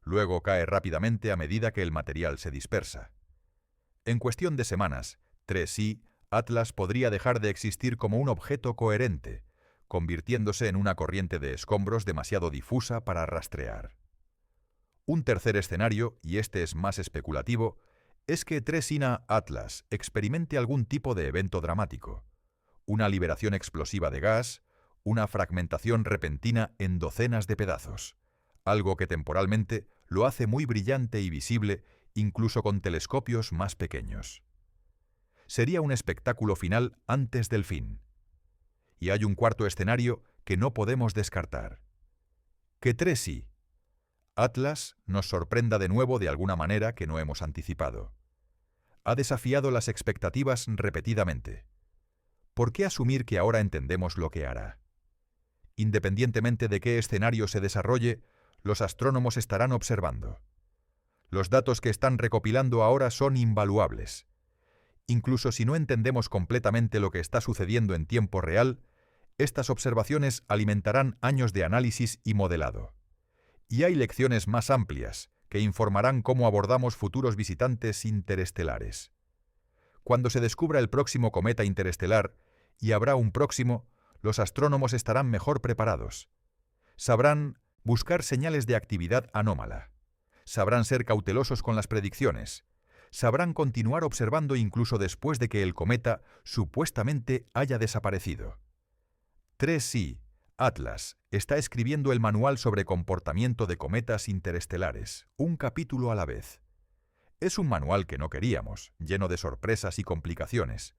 Luego cae rápidamente a medida que el material se dispersa. En cuestión de semanas, 3i, Atlas podría dejar de existir como un objeto coherente, convirtiéndose en una corriente de escombros demasiado difusa para rastrear. Un tercer escenario, y este es más especulativo, es que 3ina Atlas experimente algún tipo de evento dramático, una liberación explosiva de gas, una fragmentación repentina en docenas de pedazos, algo que temporalmente lo hace muy brillante y visible incluso con telescopios más pequeños. Sería un espectáculo final antes del fin. Y hay un cuarto escenario que no podemos descartar. Que 3i, Atlas, nos sorprenda de nuevo de alguna manera que no hemos anticipado. Ha desafiado las expectativas repetidamente. ¿Por qué asumir que ahora entendemos lo que hará? Independientemente de qué escenario se desarrolle, los astrónomos estarán observando. Los datos que están recopilando ahora son invaluables. Incluso si no entendemos completamente lo que está sucediendo en tiempo real, estas observaciones alimentarán años de análisis y modelado. Y hay lecciones más amplias que informarán cómo abordamos futuros visitantes interestelares. Cuando se descubra el próximo cometa interestelar, y habrá un próximo, los astrónomos estarán mejor preparados. Sabrán buscar señales de actividad anómala. Sabrán ser cautelosos con las predicciones. Sabrán continuar observando incluso después de que el cometa supuestamente haya desaparecido. 3i, Atlas, está escribiendo el manual sobre comportamiento de cometas interestelares, un capítulo a la vez. Es un manual que no queríamos, lleno de sorpresas y complicaciones,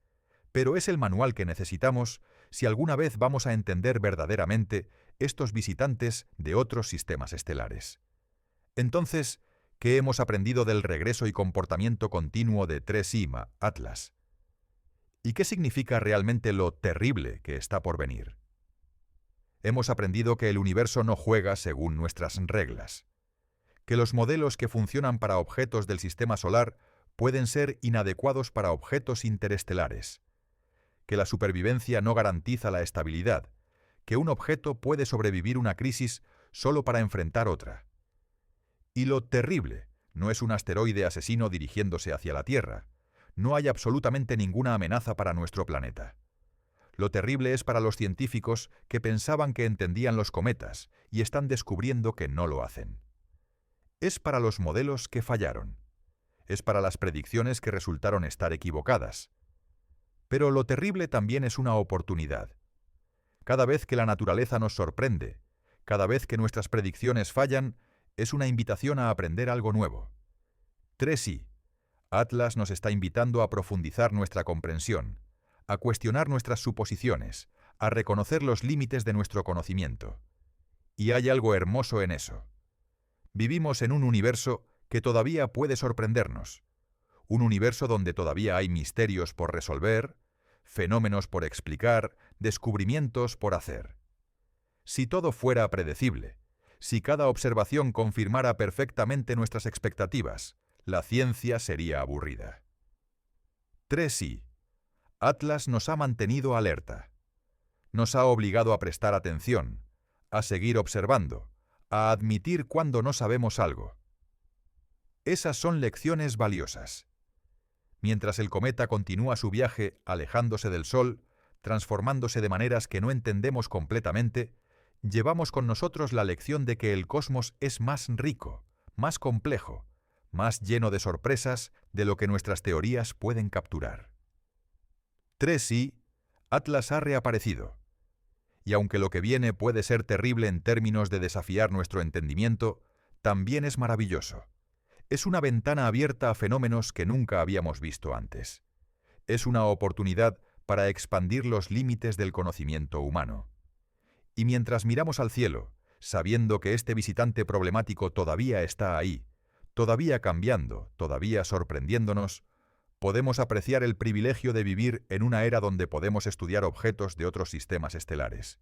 pero es el manual que necesitamos si alguna vez vamos a entender verdaderamente estos visitantes de otros sistemas estelares. Entonces, ¿qué hemos aprendido del regreso y comportamiento continuo de 3i, Atlas? ¿Y qué significa realmente lo terrible que está por venir? Hemos aprendido que el universo no juega según nuestras reglas, que los modelos que funcionan para objetos del sistema solar pueden ser inadecuados para objetos interestelares, que la supervivencia no garantiza la estabilidad, que un objeto puede sobrevivir una crisis solo para enfrentar otra. Y lo terrible no es un asteroide asesino dirigiéndose hacia la Tierra. No hay absolutamente ninguna amenaza para nuestro planeta. Lo terrible es para los científicos que pensaban que entendían los cometas y están descubriendo que no lo hacen. Es para los modelos que fallaron. Es para las predicciones que resultaron estar equivocadas. Pero lo terrible también es una oportunidad. Cada vez que la naturaleza nos sorprende, cada vez que nuestras predicciones fallan, es una invitación a aprender algo nuevo. 3i, Atlas nos está invitando a profundizar nuestra comprensión, a cuestionar nuestras suposiciones, a reconocer los límites de nuestro conocimiento. Y hay algo hermoso en eso. Vivimos en un universo que todavía puede sorprendernos, un universo donde todavía hay misterios por resolver, fenómenos por explicar, descubrimientos por hacer. Si todo fuera predecible, si cada observación confirmara perfectamente nuestras expectativas, la ciencia sería aburrida. 3i, Atlas nos ha mantenido alerta. Nos ha obligado a prestar atención, a seguir observando, a admitir cuando no sabemos algo. Esas son lecciones valiosas. Mientras el cometa continúa su viaje alejándose del Sol, transformándose de maneras que no entendemos completamente, llevamos con nosotros la lección de que el cosmos es más rico, más complejo, más lleno de sorpresas de lo que nuestras teorías pueden capturar. 3i, Atlas ha reaparecido. Y aunque lo que viene puede ser terrible en términos de desafiar nuestro entendimiento, también es maravilloso. Es una ventana abierta a fenómenos que nunca habíamos visto antes. Es una oportunidad para expandir los límites del conocimiento humano. Y mientras miramos al cielo, sabiendo que este visitante problemático todavía está ahí, todavía cambiando, todavía sorprendiéndonos, podemos apreciar el privilegio de vivir en una era donde podemos estudiar objetos de otros sistemas estelares,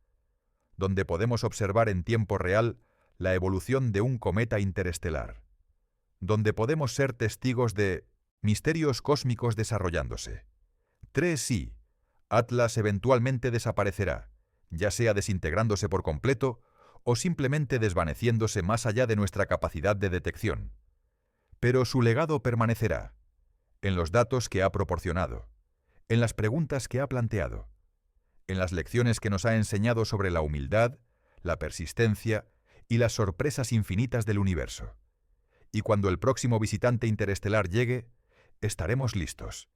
donde podemos observar en tiempo real la evolución de un cometa interestelar, donde podemos ser testigos de misterios cósmicos desarrollándose. 3. Sí, Atlas eventualmente desaparecerá, ya sea desintegrándose por completo o simplemente desvaneciéndose más allá de nuestra capacidad de detección. Pero su legado permanecerá, en los datos que ha proporcionado, en las preguntas que ha planteado, en las lecciones que nos ha enseñado sobre la humildad, la persistencia y las sorpresas infinitas del universo. Y cuando el próximo visitante interestelar llegue, estaremos listos.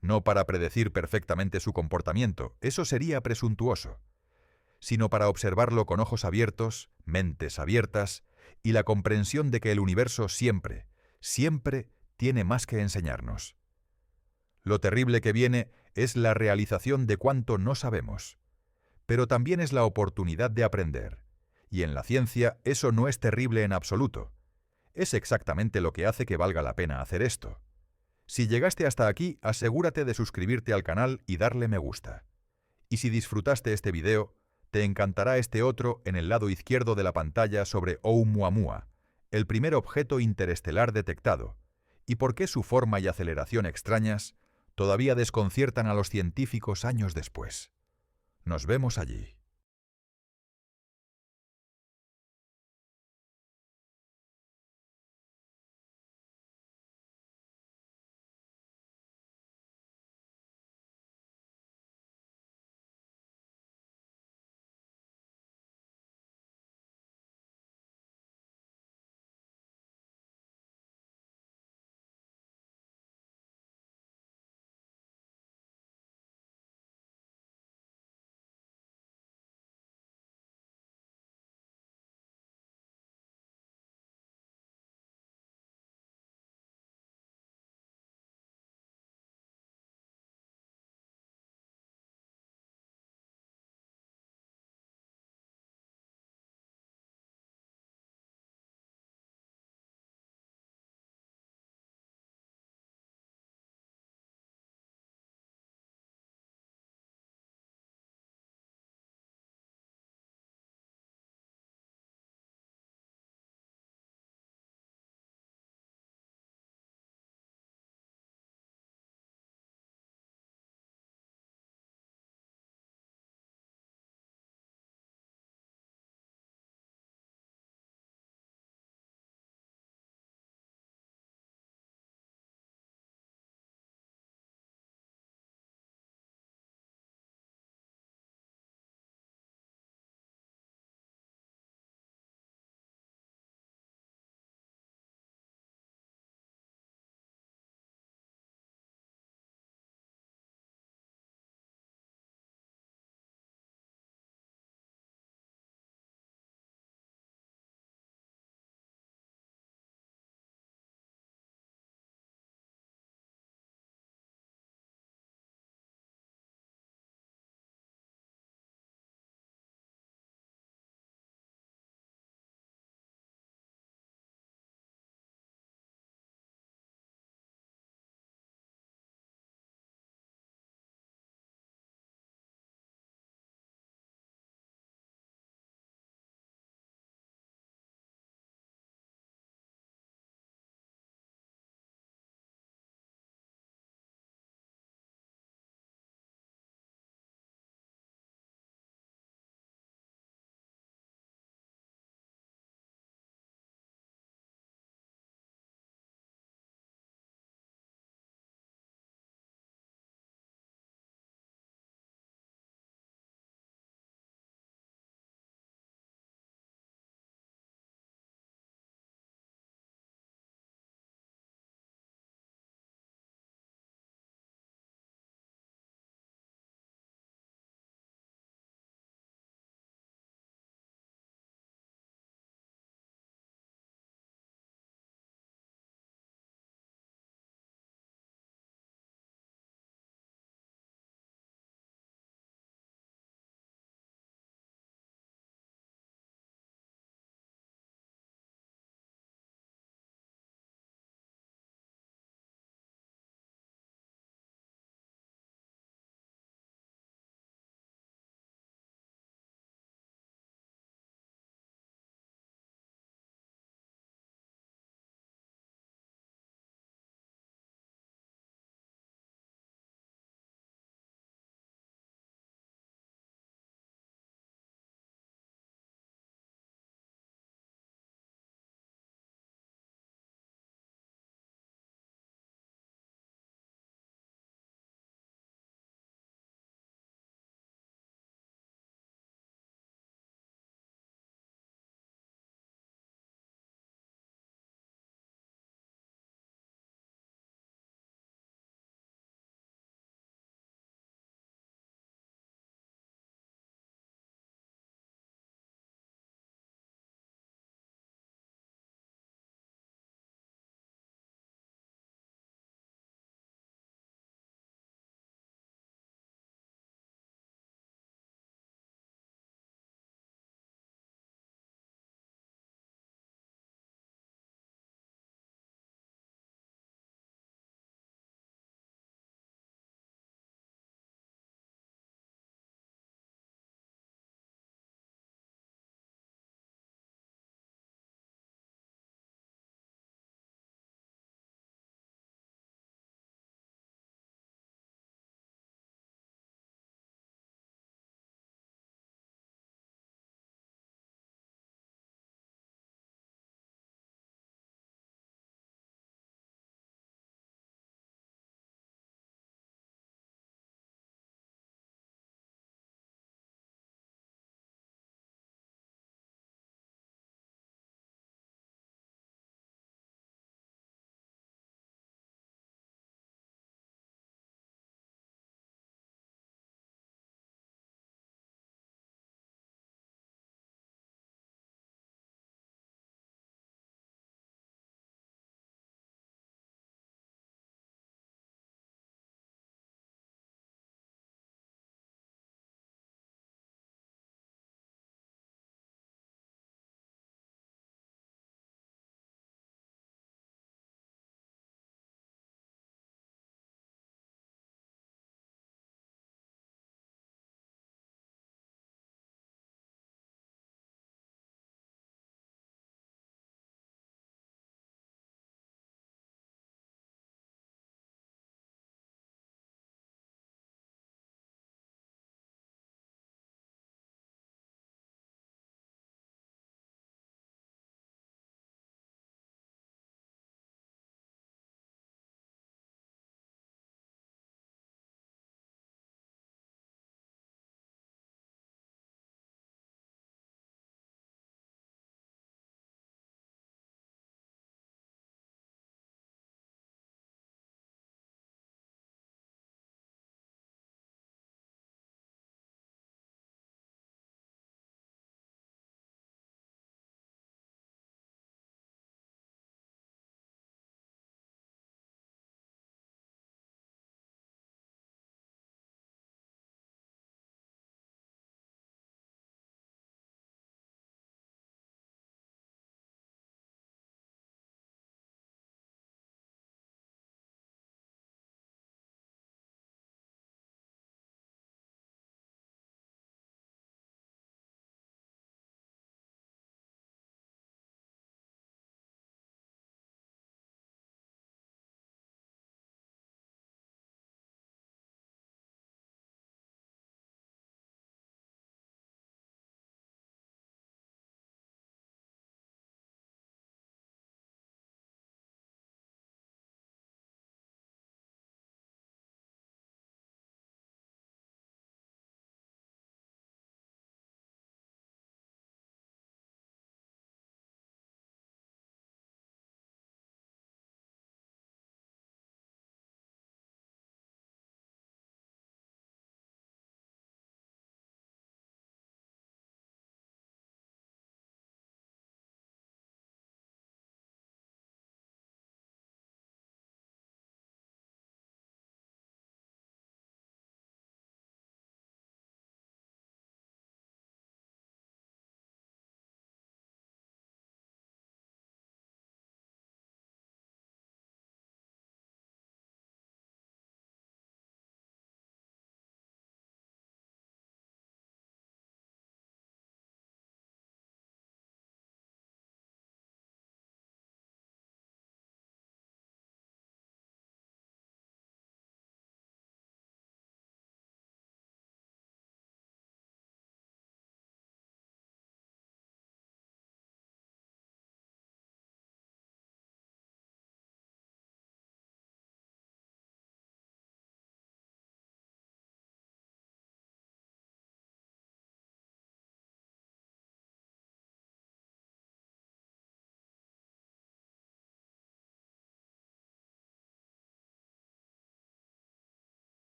No para predecir perfectamente su comportamiento, eso sería presuntuoso, sino para observarlo con ojos abiertos, mentes abiertas y la comprensión de que el universo siempre, siempre tiene más que enseñarnos. Lo terrible que viene es la realización de cuanto no sabemos, pero también es la oportunidad de aprender, y en la ciencia eso no es terrible en absoluto. Es exactamente lo que hace que valga la pena hacer esto. Si llegaste hasta aquí, asegúrate de suscribirte al canal y darle me gusta. Y si disfrutaste este video, te encantará este otro en el lado izquierdo de la pantalla sobre Oumuamua, el primer objeto interestelar detectado, y por qué su forma y aceleración extrañas todavía desconciertan a los científicos años después. Nos vemos allí.